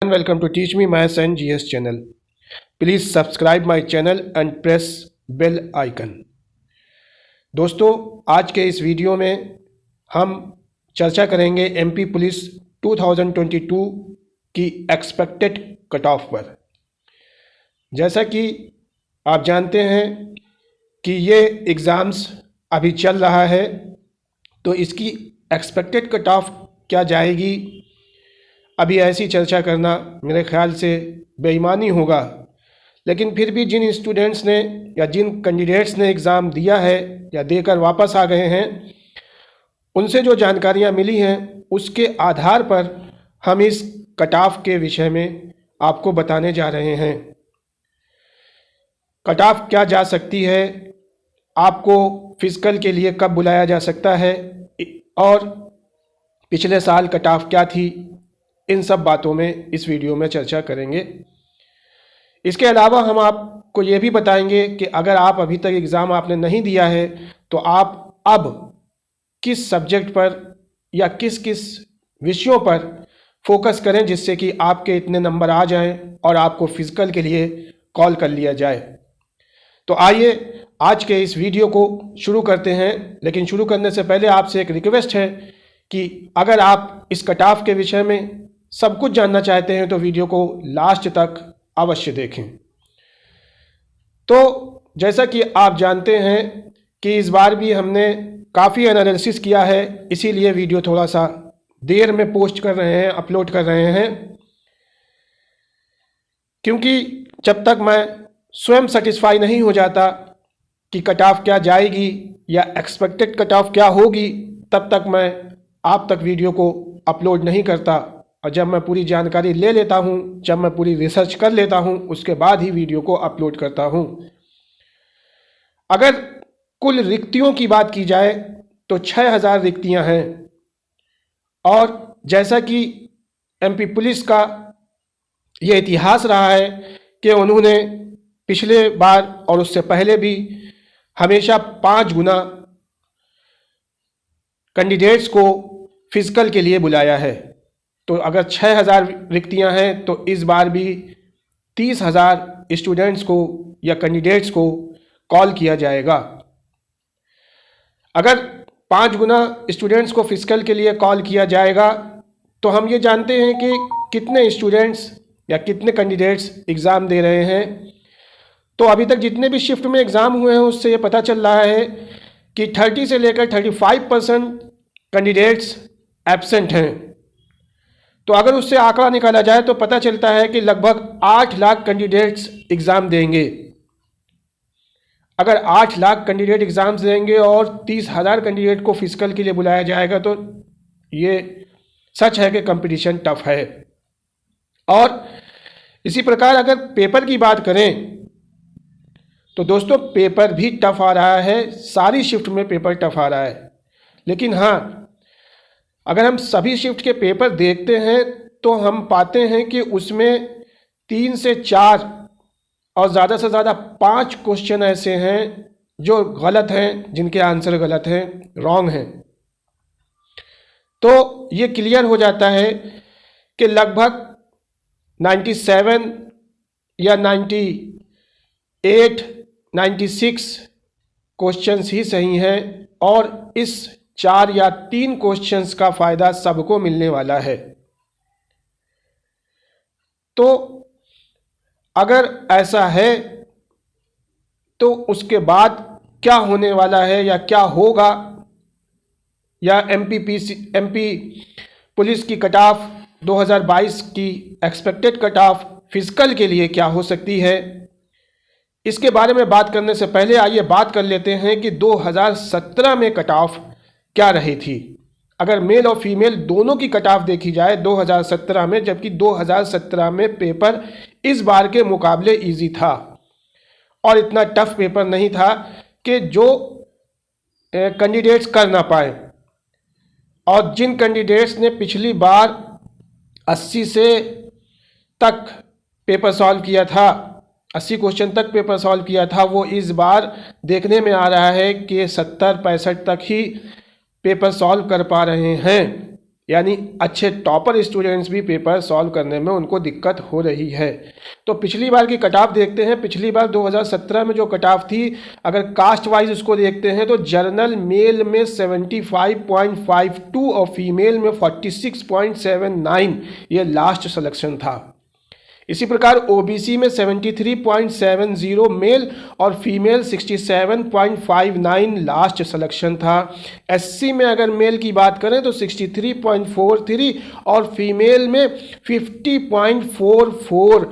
Welcome to Teach Me Maths and GS channel. Please subscribe my channel and press bell icon. दोस्तों, आज के इस video में हम चर्चा करेंगे एमपी पुलिस 2022 की एक्सपेक्टेड कट ऑफ पर। जैसा कि आप जानते हैं कि ये एग्ज़ाम्स अभी चल रहा है, तो इसकी एक्सपेक्टेड कट ऑफ क्या जाएगी, अभी ऐसी चर्चा करना मेरे ख्याल से बेईमानी होगा। लेकिन फिर भी जिन स्टूडेंट्स ने या जिन कैंडिडेट्स ने एग्ज़ाम दिया है या देकर वापस आ गए हैं, उनसे जो जानकारियां मिली हैं उसके आधार पर हम इस कट ऑफ के विषय में आपको बताने जा रहे हैं। कट ऑफ क्या जा सकती है, आपको फिजिकल के लिए कब बुलाया जा सकता है और पिछले साल कट ऑफ क्या थी, इन सब बातों में इस वीडियो में चर्चा करेंगे। इसके अलावा हम आपको ये भी बताएंगे कि अगर आप अभी तक एग्ज़ाम आपने नहीं दिया है तो आप अब किस सब्जेक्ट पर या किस किस विषयों पर फोकस करें जिससे कि आपके इतने नंबर आ जाएं और आपको फिजिकल के लिए कॉल कर लिया जाए। तो आइए आज के इस वीडियो को शुरू करते हैं। लेकिन शुरू करने से पहले आपसे एक रिक्वेस्ट है कि अगर आप इस कट ऑफ के विषय में सब कुछ जानना चाहते हैं तो वीडियो को लास्ट तक अवश्य देखें। तो जैसा कि आप जानते हैं कि इस बार भी हमने काफ़ी एनालिसिस किया है, इसीलिए वीडियो थोड़ा सा देर में पोस्ट कर रहे हैं, अपलोड कर रहे हैं, क्योंकि जब तक मैं स्वयं सेटिस्फाई नहीं हो जाता कि कट ऑफ क्या जाएगी या एक्सपेक्टेड कट ऑफ क्या होगी, तब तक मैं आप तक वीडियो को अपलोड नहीं करता। और जब मैं पूरी जानकारी ले लेता हूं, जब मैं पूरी रिसर्च कर लेता हूं, उसके बाद ही वीडियो को अपलोड करता हूं। अगर कुल रिक्तियों की बात की जाए तो 6000 रिक्तियां हैं। और जैसा कि एमपी पुलिस का ये इतिहास रहा है कि उन्होंने पिछले बार और उससे पहले भी हमेशा 5 गुना कैंडिडेट्स को फिजिकल के लिए बुलाया है। तो अगर 6000 रिक्तियां हैं तो इस बार भी 30,000 स्टूडेंट्स को या कैंडिडेट्स को कॉल किया जाएगा। अगर 5 गुना स्टूडेंट्स को फिजिकल के लिए कॉल किया जाएगा तो हम ये जानते हैं कि कितने स्टूडेंट्स या कितने कैंडिडेट्स एग्ज़ाम दे रहे हैं। तो अभी तक जितने भी शिफ्ट में एग्ज़ाम हुए हैं उससे ये पता चल रहा है कि 30 से लेकर 35% कैंडिडेट्स एब्सेंट हैं। तो अगर उससे आंकड़ा निकाला जाए तो पता चलता है कि लगभग 8 लाख कैंडिडेट्स एग्ज़ाम देंगे। अगर 8 लाख कैंडिडेट एग्ज़ाम्स देंगे और 30,000 कैंडिडेट को फिजिकल के लिए बुलाया जाएगा तो ये सच है कि कंपटीशन टफ है। और इसी प्रकार अगर पेपर की बात करें तो दोस्तों पेपर भी टफ आ रहा है, सारी शिफ्ट में पेपर टफ आ रहा है। लेकिन हाँ, अगर हम सभी शिफ्ट के पेपर देखते हैं तो हम पाते हैं कि उसमें 3 से 4 और ज़्यादा से ज़्यादा 5 क्वेश्चन ऐसे हैं जो गलत हैं, जिनके आंसर गलत हैं, रॉन्ग हैं। तो ये क्लियर हो जाता है कि लगभग 97 या 98, 96 क्वेश्चंस ही सही हैं और इस 4 या 3 क्वेश्चंस का फ़ायदा सबको मिलने वाला है। तो अगर ऐसा है तो उसके बाद क्या होने वाला है या क्या होगा, या एमपी पुलिस की कट ऑफ 2022 की एक्सपेक्टेड कट ऑफ फिजिकल के लिए क्या हो सकती है, इसके बारे में बात करने से पहले आइए बात कर लेते हैं कि 2017 में कट ऑफ क्या रही थी। अगर मेल और फीमेल दोनों की कट ऑफ देखी जाए 2017 में, जबकि 2017 में पेपर इस बार के मुकाबले इजी था और इतना टफ पेपर नहीं था कि जो कैंडिडेट्स कर ना पाए। और जिन कैंडिडेट्स ने पिछली बार 80 से तक पेपर सॉल्व किया था, 80 क्वेश्चन तक पेपर सॉल्व किया था, वो इस बार देखने में आ रहा है कि 70-65 तक ही पेपर सॉल्व कर पा रहे हैं। यानी अच्छे टॉपर स्टूडेंट्स भी पेपर सॉल्व करने में उनको दिक्कत हो रही है। तो पिछली बार की कट ऑफ देखते हैं। पिछली बार 2017 में जो कट ऑफ थी, अगर कास्ट वाइज उसको देखते हैं तो जनरल मेल में 75.52 और फीमेल में 46.79 ये लास्ट सिलेक्शन था। इसी प्रकार ओबीसी में 73.70 मेल और फीमेल 67.59 लास्ट सिलेक्शन था। एससी में अगर मेल की बात करें तो 63.43 और फीमेल में 50.44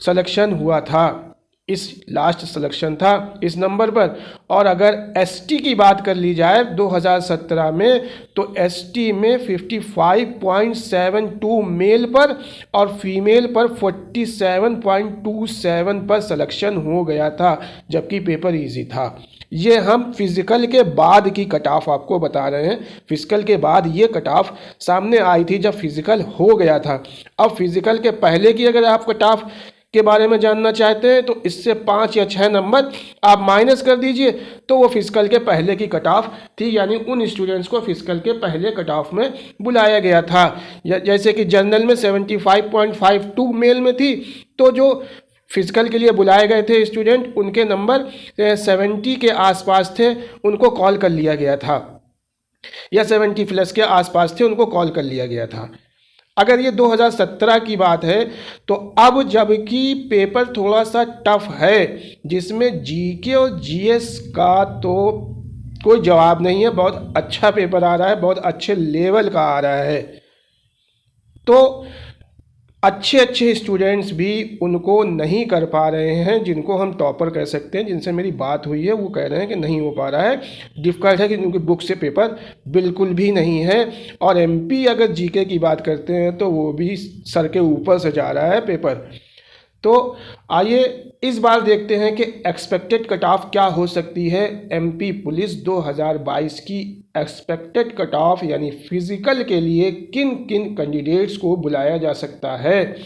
सिलेक्शन हुआ था। इस लास्ट सिलेक्शन था इस नंबर पर। और अगर एसटी की बात कर ली जाए 2017 में तो एसटी में 55.72 मेल पर और फीमेल पर 47.27 पर सिलेक्शन हो गया था, जबकि पेपर इजी था। ये हम फिजिकल के बाद की कट ऑफ आपको बता रहे हैं। फिजिकल के बाद ये कट ऑफ सामने आई थी जब फिजिकल हो गया था। अब फिजिकल के पहले की अगर आप कट ऑफ के बारे में जानना चाहते हैं तो इससे 5 या 6 नंबर आप माइनस कर दीजिए तो वो फिजिकल के पहले की कट ऑफ थी, यानी उन स्टूडेंट्स को फिजिकल के पहले कट ऑफ में बुलाया गया था। जैसे कि जनरल में 75.52 मेल में थी, तो जो फिजिकल के लिए बुलाए गए थे स्टूडेंट उनके नंबर 70 के आसपास थे, उनको कॉल कर लिया गया था, या 70 प्लस के आसपास थे, उनको कॉल कर लिया गया था। अगर ये 2017 की बात है तो अब जबकि पेपर थोड़ा सा टफ है, जिसमें जीके और जीएस का तो कोई जवाब नहीं है, बहुत अच्छा पेपर आ रहा है, बहुत अच्छे लेवल का आ रहा है, तो अच्छे स्टूडेंट्स भी उनको नहीं कर पा रहे हैं, जिनको हम टॉपर कह सकते हैं। जिनसे मेरी बात हुई है वो कह रहे हैं कि नहीं हो पा रहा है, डिफ़िकल्ट है, कि उनकी बुक से पेपर बिल्कुल भी नहीं है। और एमपी अगर जीके की बात करते हैं तो वो भी सर के ऊपर से जा रहा है पेपर। तो आइए इस बार देखते हैं कि एक्सपेक्टेड कट ऑफ क्या हो सकती है। एमपी पुलिस 2022 की एक्सपेक्टेड कट ऑफ यानी फिजिकल के लिए किन किन कैंडिडेट्स को बुलाया जा सकता है।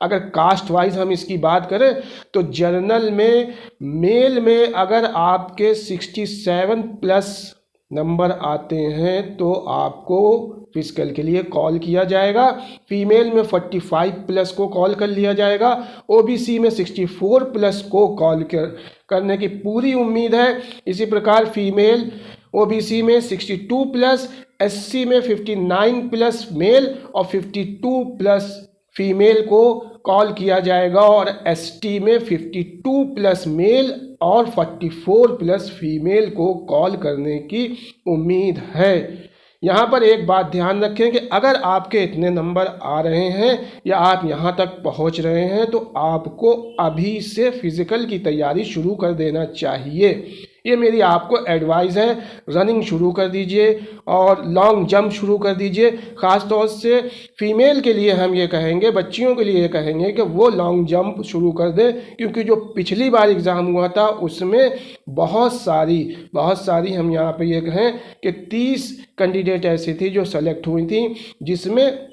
अगर कास्ट वाइज हम इसकी बात करें तो जनरल में मेल में अगर आपके 67 प्लस नंबर आते हैं तो आपको फिजिकल के लिए कॉल किया जाएगा। फीमेल में 45 प्लस को कॉल कर लिया जाएगा। ओबीसी में 64 प्लस को कॉल करने की पूरी उम्मीद है। इसी प्रकार फीमेल ओबीसी में 62 प्लस, एससी में 59 प्लस मेल और 52 प्लस फीमेल को कॉल किया जाएगा। और एसटी में 52 प्लस मेल और 44 प्लस फीमेल को कॉल करने की उम्मीद है। यहाँ पर एक बात ध्यान रखें कि अगर आपके इतने नंबर आ रहे हैं या आप यहाँ तक पहुँच रहे हैं तो आपको अभी से फिज़िकल की तैयारी शुरू कर देना चाहिए। ये मेरी आपको एडवाइस है। रनिंग शुरू कर दीजिए और लॉन्ग जंप शुरू कर दीजिए। ख़ास तौर से फीमेल के लिए हम ये कहेंगे, बच्चियों के लिए ये कहेंगे कि वो लॉन्ग जंप शुरू कर दें, क्योंकि जो पिछली बार एग्ज़ाम हुआ था उसमें बहुत सारी हम यहाँ पे ये कहें कि 30 कैंडिडेट ऐसी थी जो सेलेक्ट हुई थी, जिसमें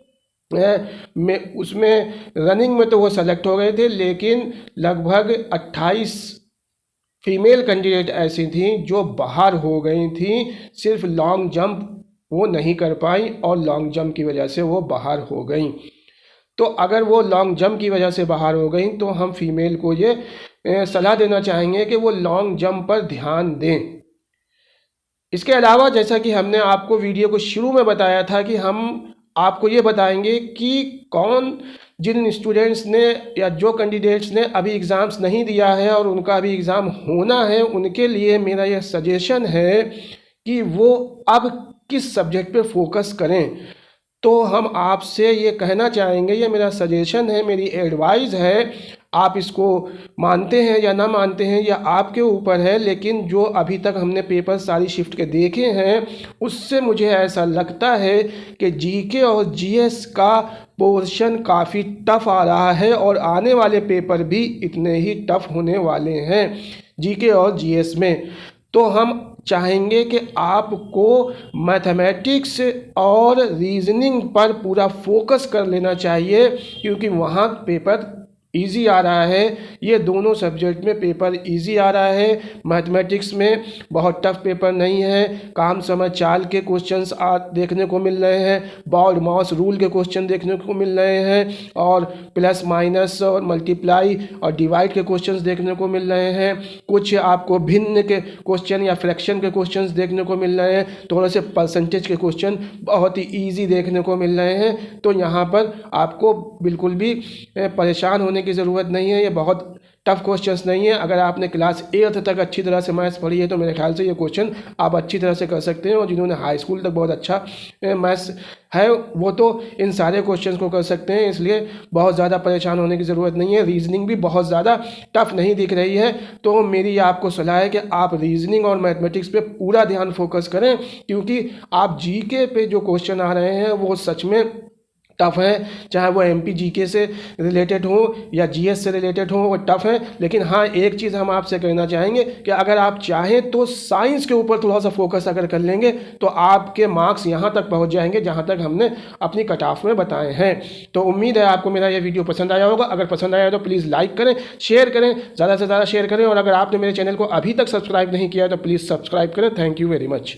उसमें रनिंग में तो वो सेलेक्ट हो गए थे, लेकिन लगभग 28 फीमेल कैंडिडेट ऐसी थी जो बाहर हो गई थी। सिर्फ लॉन्ग जंप वो नहीं कर पाई और लॉन्ग जंप की वजह से वो बाहर हो गई। तो अगर वो लॉन्ग जंप की वजह से बाहर हो गई तो हम फीमेल को ये सलाह देना चाहेंगे कि वो लॉन्ग जंप पर ध्यान दें। इसके अलावा जैसा कि हमने आपको वीडियो को शुरू में बताया था कि हम आपको ये बताएंगे कि जिन स्टूडेंट्स ने या जो कैंडिडेट्स ने अभी एग्ज़ाम्स नहीं दिया है और उनका अभी एग्ज़ाम होना है, उनके लिए मेरा यह सजेशन है कि वो अब किस सब्जेक्ट पे फोकस करें। तो हम आपसे ये कहना चाहेंगे, ये मेरा सजेशन है, मेरी एडवाइस है। आप इसको मानते हैं या ना मानते हैं या आपके ऊपर है, लेकिन जो अभी तक हमने पेपर सारी शिफ्ट के देखे हैं उससे मुझे ऐसा लगता है कि जीके और जीएस का पोर्शन काफ़ी टफ आ रहा है और आने वाले पेपर भी इतने ही टफ होने वाले हैं जीके और जीएस में। तो हम चाहेंगे कि आपको मैथमेटिक्स और रीजनिंग पर पूरा फोकस कर लेना चाहिए, क्योंकि वहाँ पेपर इजी आ रहा है। ये दोनों सब्जेक्ट में पेपर इजी आ रहा है। मैथमेटिक्स में बहुत टफ पेपर नहीं है। काम समझ चाल के क्वेश्चंस देखने को मिल रहे हैं, बॉड मॉस रूल के क्वेश्चन देखने को मिल रहे हैं, और प्लस माइनस और मल्टीप्लाई और डिवाइड के क्वेश्चंस देखने को मिल रहे हैं। कुछ आपको भिन्न के क्वेश्चन या फ्रैक्शन के क्वेश्चंस देखने को मिल रहे हैं। थोड़े से परसेंटेज के क्वेश्चन बहुत ही ईजी देखने को मिल रहे हैं। तो यहाँ पर आपको बिल्कुल भी परेशान होने की ज़रूरत नहीं है। ये बहुत टफ क्वेश्चंस नहीं है। अगर आपने क्लास 8 तक अच्छी तरह से मैथ्स पढ़ी है तो मेरे ख्याल से ये क्वेश्चन आप अच्छी तरह से कर सकते हैं, और जिन्होंने हाई स्कूल तक बहुत अच्छा मैथ्स है वो तो इन सारे क्वेश्चंस को कर सकते हैं। इसलिए बहुत ज़्यादा परेशान होने की ज़रूरत नहीं है। रीजनिंग भी बहुत ज़्यादा टफ नहीं दिख रही है। तो मेरी आपको सलाह है कि आप रीजनिंग और मैथमेटिक्स पे पूरा ध्यान फोकस करें, क्योंकि आप जीके पे जो क्वेश्चन आ रहे हैं वो सच में टफ है। चाहे वो एमपी जीके से रिलेटेड हो या जीएस से रिलेटेड हो, वो टफ है। लेकिन हाँ, एक चीज़ हम आपसे कहना चाहेंगे कि अगर आप चाहें तो साइंस के ऊपर थोड़ा सा फोकस अगर कर लेंगे तो आपके मार्क्स यहाँ तक पहुँच जाएंगे जहाँ तक हमने अपनी कट ऑफ में बताए हैं। तो उम्मीद है आपको मेरा ये वीडियो पसंद आया होगा। अगर पसंद आया तो प्लीज़ लाइक करें, शेयर करें, ज़्यादा से ज़्यादा शेयर करें, और अगर आपने मेरे चैनल को अभी तक सब्सक्राइब नहीं किया तो प्लीज़ सब्सक्राइब करें। Thank you very much.